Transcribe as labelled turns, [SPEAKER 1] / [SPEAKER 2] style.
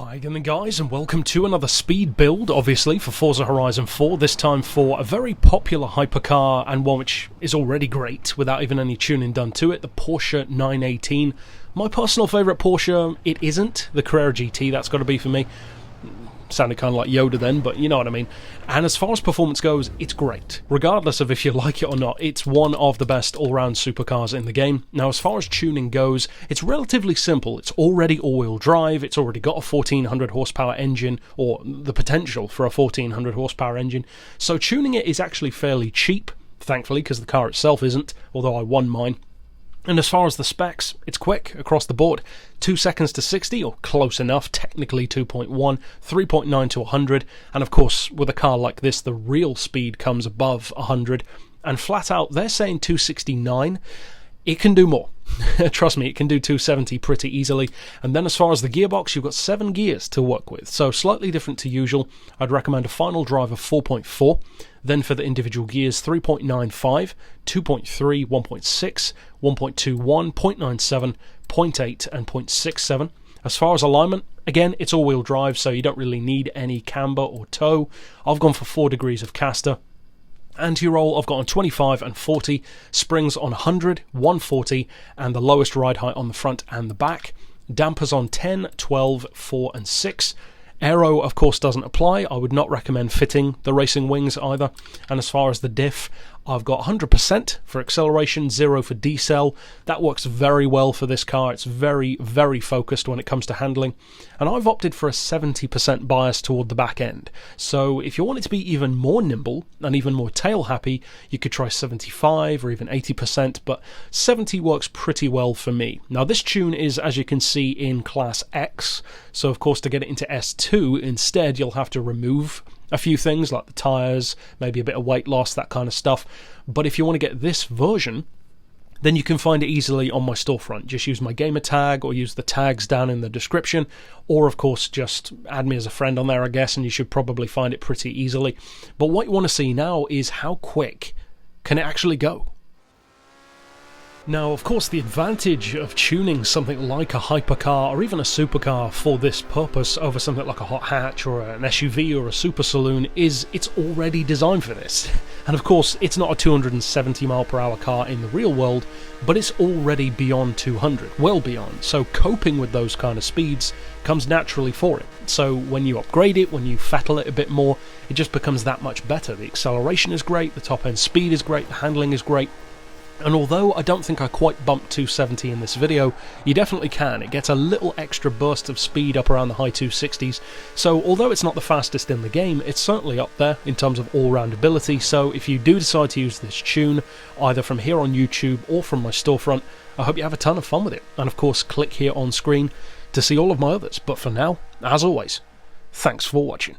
[SPEAKER 1] Hi again guys, and welcome to another speed build, obviously, for Forza Horizon 4, this time for a very popular hypercar, and one which is already great, without even any tuning done to it, the Porsche 918. My personal favourite Porsche, it isn't the Carrera GT, that's got to be for me. Sounded kind of like Yoda then, but you know what I mean. And as far as performance goes, it's great. Regardless of if you like it or not, it's one of the best all-round supercars in the game. Now, as far as tuning goes, it's relatively simple. It's already all-wheel drive, it's already got a 1400 horsepower engine, or the potential for a 1400 horsepower engine. So tuning it is actually fairly cheap, thankfully, because the car itself isn't, although I won mine. And as far as the specs, it's quick across the board. 2 seconds to 60, or close enough, technically 2.1, 3.9 to 100, and of course, with a car like this, the real speed comes above 100, and flat out, they're saying 269. It can do more. Trust me, it can do 270 pretty easily. And then as far as the gearbox, you've got 7 gears to work with, so slightly different to usual. I'd recommend a final drive of 4.4. Then for the individual gears, 3.95, 2.3, 1.6, 1.21, 0.97, 0.8 and 0.67. As far as alignment, again, it's all-wheel drive, so you don't really need any camber or toe. I've gone for 4 degrees of caster. Anti-roll I've got on 25 and 40, springs on 100, 140, and the lowest ride height on the front and the back. Dampers on 10, 12, 4 and 6. Aero, of course, doesn't apply. I would not recommend fitting the racing wings either. And as far as the diff, I've got 100% for acceleration, 0 for decel. That works very well for this car. It's very, very focused when it comes to handling. And I've opted for a 70% bias toward the back end. So if you want it to be even more nimble and even more tail happy, you could try 75 or even 80%, but 70 works pretty well for me. Now this tune is, as you can see, in Class X. So of course, to get it into S2, instead you'll have to remove a few things like the tyres, maybe a bit of weight loss, that kind of stuff. But if you want to get this version, then you can find it easily on my storefront. Just use my gamer tag or use the tags down in the description, or of course just add me as a friend on there, I guess, and you should probably find it pretty easily. But what you want to see now is how quick can it actually go. Now, of course, the advantage of tuning something like a hypercar or even a supercar for this purpose over something like a hot hatch or an SUV or a super saloon is it's already designed for this. And of course, it's not a 270 mile per hour car in the real world, but it's already beyond 200, well beyond. So coping with those kind of speeds comes naturally for it. So when you upgrade it, when you fettle it a bit more, it just becomes that much better. The acceleration is great, the top end speed is great, the handling is great. And although I don't think I quite bumped 270 in this video, you definitely can. It gets a little extra burst of speed up around the high 260s, so although it's not the fastest in the game, it's certainly up there in terms of all-round ability. So if you do decide to use this tune, either from here on YouTube or from my storefront, I hope you have a ton of fun with it. And of course, click here on screen to see all of my others. But for now, as always, thanks for watching.